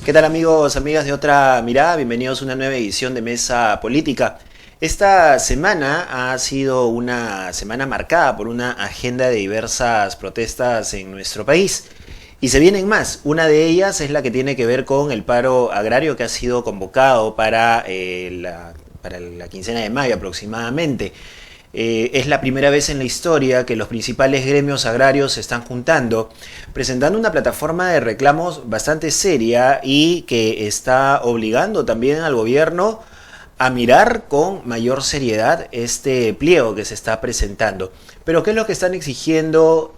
¿Qué tal amigos, amigas de Otra Mirada? Bienvenidos a una nueva edición de Mesa Política. Esta semana ha sido una semana marcada por una agenda de diversas protestas en nuestro país. Y se vienen más. Una de ellas es la que tiene que ver con el paro agrario que ha sido convocado para la quincena de mayo aproximadamente. Es la primera vez en la historia que los principales gremios agrarios se están juntando, presentando una plataforma de reclamos bastante seria y que está obligando también al gobierno a mirar con mayor seriedad este pliego que se está presentando. Pero ¿qué es lo que están exigiendo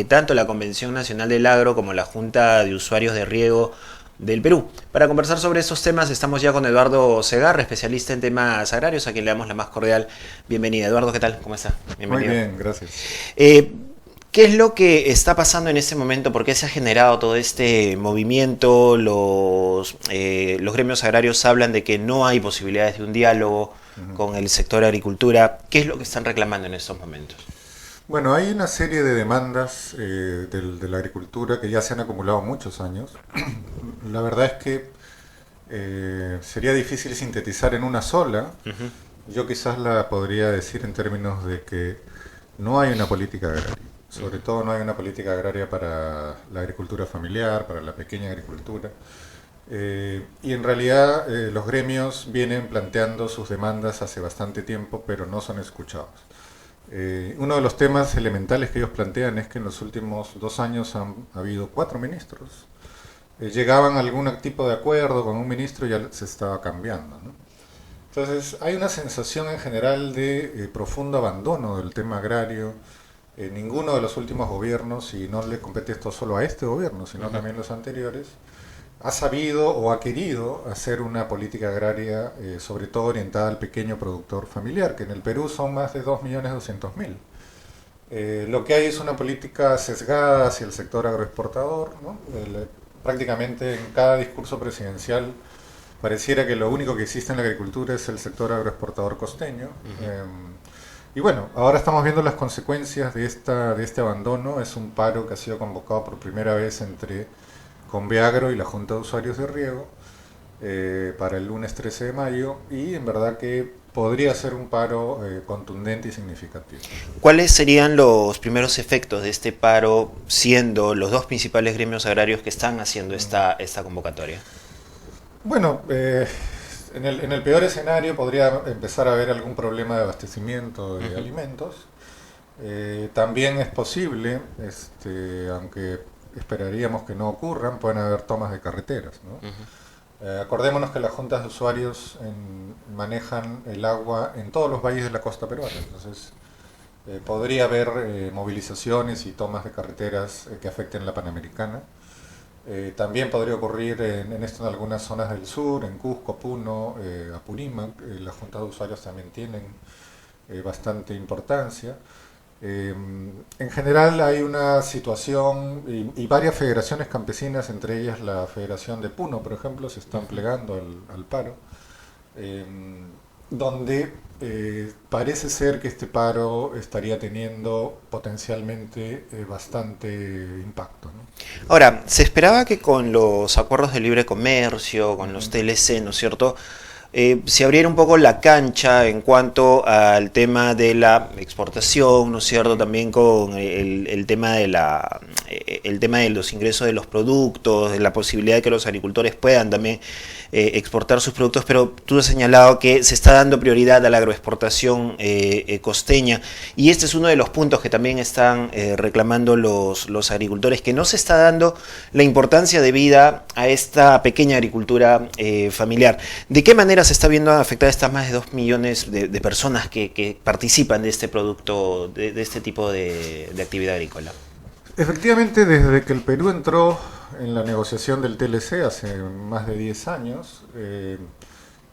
tanto la Convención Nacional del Agro como la Junta de Usuarios de Riego del Perú? Para conversar sobre estos temas estamos ya con Eduardo Segarra, especialista en temas agrarios, a quien le damos la más cordial bienvenida. Eduardo, ¿qué tal? ¿Cómo está? Muy Bienvenido. bien, gracias. ¿Qué es lo que está pasando en este momento? ¿Por qué se ha generado todo este movimiento? Los gremios agrarios hablan de que no hay posibilidades de un diálogo con el sector agricultura. ¿Qué es lo que están reclamando en estos momentos? Bueno, hay una serie de demandas de la agricultura que ya se han acumulado muchos años. La verdad es que sería difícil sintetizar en una sola. Yo quizás la podría decir en términos de que no hay una política agraria. Sobre todo no hay una política agraria para la agricultura familiar, para la pequeña agricultura. Y en realidad los gremios vienen planteando sus demandas hace bastante tiempo, pero no son escuchados. Uno de los temas elementales que ellos plantean es que en los últimos 2 años han habido 4 ministros. Llegaban a algún tipo de acuerdo con un ministro y ya se estaba cambiando, ¿no? Entonces hay una sensación en general de profundo abandono del tema agrario. Ninguno de los últimos gobiernos, y no le compete esto solo a este gobierno, sino también los anteriores, ha sabido o ha querido hacer una política agraria sobre todo orientada al pequeño productor familiar, que en el Perú son más de 2.200.000. Lo que hay es una política sesgada hacia el sector agroexportador, ¿no? Prácticamente en cada discurso presidencial pareciera que lo único que existe en la agricultura es el sector agroexportador costeño. Y bueno, ahora estamos viendo las consecuencias de este abandono. Es un paro que ha sido convocado por primera vez entre Conveagro y la Junta de Usuarios de Riego para el lunes 13 de mayo, y en verdad que podría ser un paro contundente y significativo. ¿Cuáles serían los primeros efectos de este paro, siendo los dos principales gremios agrarios que están haciendo esta convocatoria? Bueno, en el peor escenario podría empezar a haber algún problema de abastecimiento de alimentos. También es posible, aunque esperaríamos que no ocurran, pueden haber tomas de carreteras, ¿no? Acordémonos que las juntas de usuarios manejan el agua en todos los valles de la costa peruana, entonces podría haber movilizaciones y tomas de carreteras que afecten la Panamericana. También podría ocurrir en esto en algunas zonas del sur, en Cusco, Puno, Apurímac. Las juntas de usuarios también tienen bastante importancia. En general hay una situación y varias federaciones campesinas, entre ellas la Federación de Puno, por ejemplo, se están plegando al paro, donde parece ser que este paro estaría teniendo potencialmente bastante impacto, ¿no? Ahora, se esperaba que con los acuerdos de libre comercio, con los TLC, ¿no es cierto?, se abriera un poco la cancha en cuanto al tema de la exportación, ¿no es cierto?, también con el tema de el tema de los ingresos de los productos, de la posibilidad de que los agricultores puedan también exportar sus productos, pero tú has señalado que se está dando prioridad a la agroexportación costeña, y este es uno de los puntos que también están reclamando los agricultores, que no se está dando la importancia debida a esta pequeña agricultura familiar. ¿De qué manera se está viendo afectada estas más de 2 millones de personas que participan de este producto, de este tipo de actividad agrícola? Efectivamente, desde que el Perú entró en la negociación del TLC hace más de 10 años,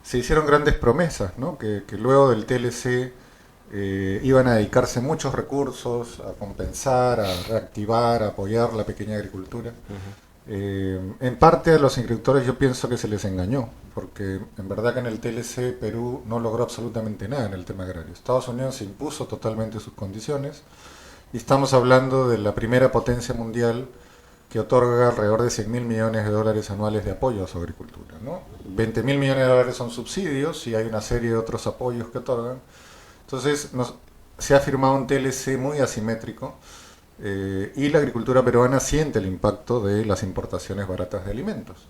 se hicieron grandes promesas, ¿no? Que luego del TLC iban a dedicarse muchos recursos a compensar, a reactivar, a apoyar la pequeña agricultura. En parte a los agricultores yo pienso que se les engañó, porque en verdad que en el TLC Perú no logró absolutamente nada en el tema agrario. Estados Unidos se impuso totalmente sus condiciones, y estamos hablando de la primera potencia mundial que otorga alrededor de 100.000 millones de dólares anuales de apoyo a su agricultura, ¿no? 20.000 millones de dólares son subsidios y hay una serie de otros apoyos que otorgan. Entonces se ha firmado un TLC muy asimétrico y la agricultura peruana siente el impacto de las importaciones baratas de alimentos.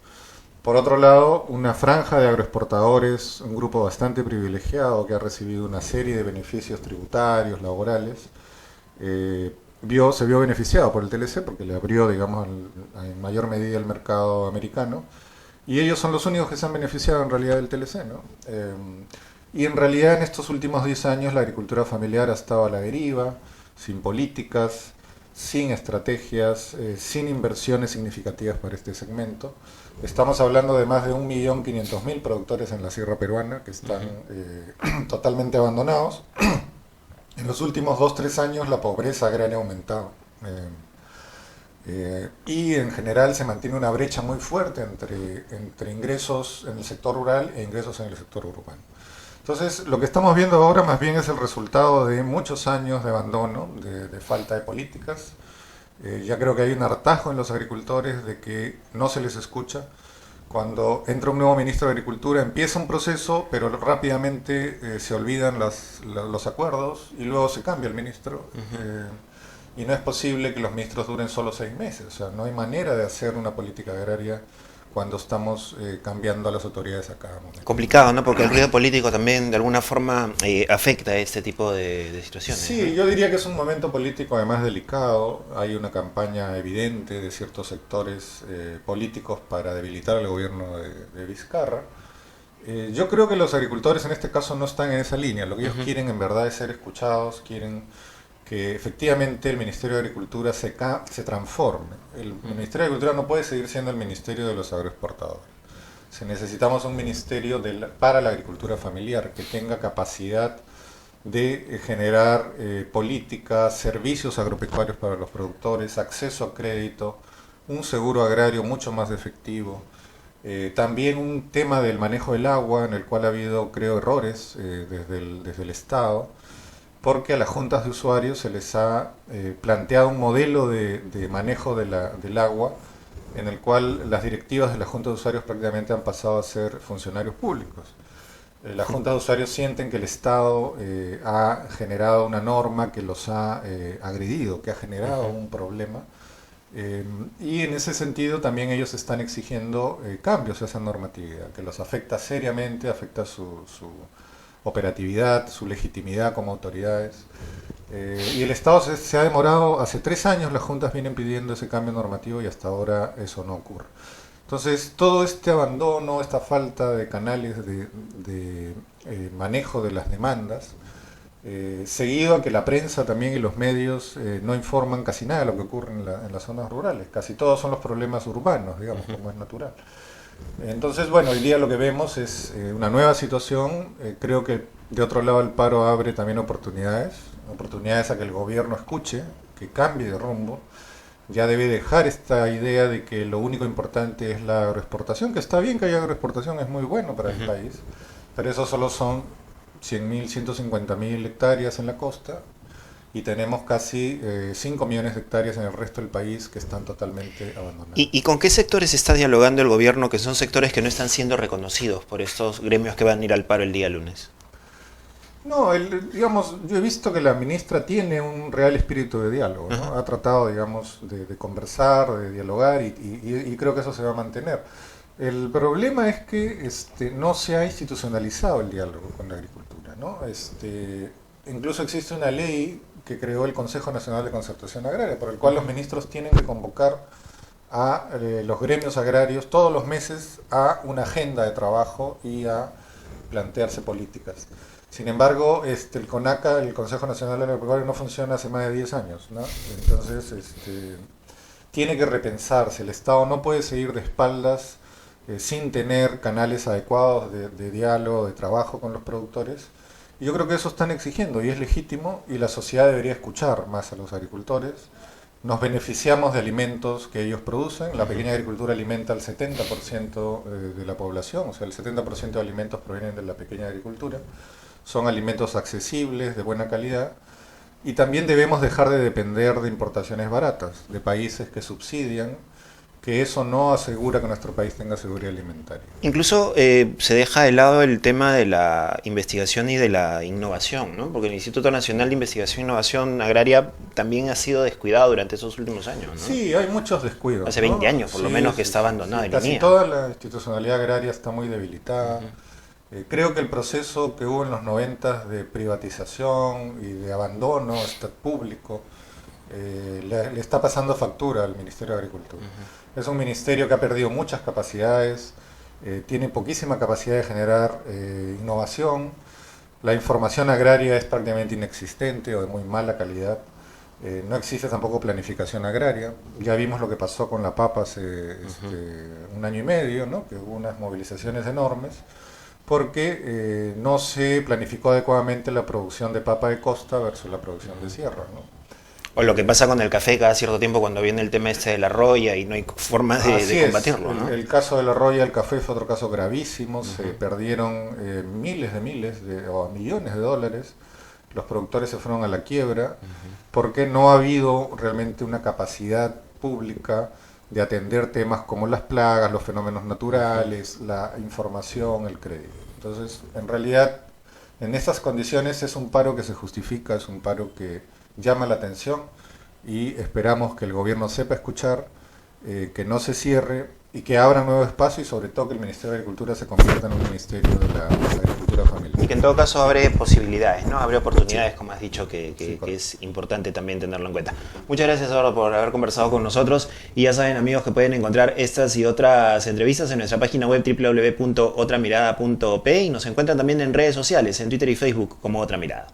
Por otro lado, una franja de agroexportadores, un grupo bastante privilegiado que ha recibido una serie de beneficios tributarios, laborales, se vio beneficiado por el TLC porque le abrió, digamos, en mayor medida el mercado americano, y ellos son los únicos que se han beneficiado en realidad del TLC, ¿no? Y en realidad en estos últimos 10 años la agricultura familiar ha estado a la deriva, sin políticas, sin estrategias, sin inversiones significativas para este segmento. Estamos hablando de más de 1.500.000 productores en la sierra peruana que están totalmente abandonados. En los últimos 2-3 años la pobreza agraria ha aumentado y en general se mantiene una brecha muy fuerte entre ingresos en el sector rural e ingresos en el sector urbano. Entonces lo que estamos viendo ahora más bien es el resultado de muchos años de abandono, de falta de políticas. Ya creo que hay un hartazgo en los agricultores de que no se les escucha. Cuando entra un nuevo ministro de Agricultura empieza un proceso, pero rápidamente se olvidan los acuerdos y luego se cambia el ministro. Y no es posible que los ministros duren solo 6 meses. O sea, no hay manera de hacer una política agraria cuando estamos cambiando a las autoridades a cada momento. Complicado, ¿no? Porque el ruido político también de alguna forma afecta a este tipo de situaciones. Sí, ¿no? yo diría que es un momento político además delicado. Hay una campaña evidente de ciertos sectores políticos para debilitar al gobierno de Vizcarra. Yo creo que los agricultores en este caso no están en esa línea. Lo que ellos quieren en verdad es ser escuchados, quieren que efectivamente el Ministerio de Agricultura se transforme. El Ministerio de Agricultura no puede seguir siendo el Ministerio de los agroexportadores. Necesitamos un ministerio para la agricultura familiar que tenga capacidad de generar políticas, servicios agropecuarios para los productores, acceso a crédito, un seguro agrario mucho más efectivo. También un tema del manejo del agua en el cual ha habido, creo, errores desde el Estado, porque a las juntas de usuarios se les ha planteado un modelo de manejo del agua en el cual las directivas de las juntas de usuarios prácticamente han pasado a ser funcionarios públicos. Las juntas de usuarios sienten que el Estado ha generado una norma que los ha agredido, que ha generado un problema, y en ese sentido también ellos están exigiendo cambios a esa normatividad, que los afecta seriamente, afecta su operatividad, su legitimidad como autoridades. Y el Estado se ha demorado, hace 3 años las juntas vienen pidiendo ese cambio normativo y hasta ahora eso no ocurre. Entonces todo este abandono, esta falta de canales de manejo de las demandas, seguido a que la prensa también y los medios no informan casi nada de lo que ocurre en las zonas rurales, casi todos son los problemas urbanos, digamos, como es natural. Entonces, bueno, hoy día lo que vemos es una nueva situación. Creo que de otro lado el paro abre también oportunidades a que el gobierno escuche, que cambie de rumbo. Ya debe dejar esta idea de que lo único importante es la agroexportación, que está bien que haya agroexportación, es muy bueno para el país, pero eso solo son 100.000, 150.000 hectáreas en la costa, y tenemos casi 5 millones de hectáreas en el resto del país que están totalmente abandonadas. ¿Y con qué sectores está dialogando el gobierno, que son sectores que no están siendo reconocidos por estos gremios que van a ir al paro el día lunes? No, digamos, yo he visto que la ministra tiene un real espíritu de diálogo, ¿no? Ha tratado, digamos, de conversar, de dialogar, y creo que eso se va a mantener. El problema es que no se ha institucionalizado el diálogo con la agricultura, ¿no? Incluso existe una ley que creó el Consejo Nacional de Concertación Agraria, por el cual los ministros tienen que convocar a los gremios agrarios todos los meses a una agenda de trabajo y a plantearse políticas. Sin embargo, el CONACA, el Consejo Nacional Agropecuario, no funciona hace más de 10 años, ¿no? Entonces, tiene que repensarse. El Estado no puede seguir de espaldas sin tener canales adecuados de diálogo, de trabajo con los productores. Y yo creo que eso están exigiendo y es legítimo, y la sociedad debería escuchar más a los agricultores. Nos beneficiamos de alimentos que ellos producen. La pequeña agricultura alimenta al 70% de la población, o sea, el 70% de alimentos provienen de la pequeña agricultura. Son alimentos accesibles, de buena calidad, y también debemos dejar de depender de importaciones baratas, de países que subsidian que eso no asegura que nuestro país tenga seguridad alimentaria. Incluso se deja de lado el tema de la investigación y de la innovación, ¿no? Porque el Instituto Nacional de Investigación e Innovación Agraria también ha sido descuidado durante esos últimos años, ¿no? Sí, hay muchos descuidos. Hace 20 años, por lo menos, que está abandonado. Casi toda la institucionalidad agraria está muy debilitada. Creo que el proceso que hubo en los 90 de privatización y de abandono público le está pasando factura al Ministerio de Agricultura. Es un ministerio que ha perdido muchas capacidades, tiene poquísima capacidad de generar innovación, la información agraria es prácticamente inexistente o de muy mala calidad, no existe tampoco planificación agraria, ya vimos lo que pasó con la papa hace un año y medio, ¿no? Que hubo unas movilizaciones enormes, porque no se planificó adecuadamente la producción de papa de costa versus la producción de sierra, ¿no? O lo que pasa con el café cada cierto tiempo cuando viene el tema de la roya y no hay forma de combatirlo, ¿no? El caso de la roya del café fue otro caso gravísimo, se perdieron miles o millones de dólares, los productores se fueron a la quiebra, porque no ha habido realmente una capacidad pública de atender temas como las plagas, los fenómenos naturales, la información, el crédito. Entonces, en realidad, en estas condiciones es un paro que se justifica, es un paro que llama la atención y esperamos que el gobierno sepa escuchar, que no se cierre y que abra nuevos espacios y sobre todo que el Ministerio de Agricultura se convierta en un ministerio de la agricultura familiar. Y que en todo caso abre posibilidades, ¿no? Abre oportunidades, como has dicho, que es importante también tenerlo en cuenta. Muchas gracias, Eduardo, por haber conversado con nosotros. Y ya saben, amigos, que pueden encontrar estas y otras entrevistas en nuestra página web www.otramirada.p y nos encuentran también en redes sociales, en Twitter y Facebook como Otra Mirada.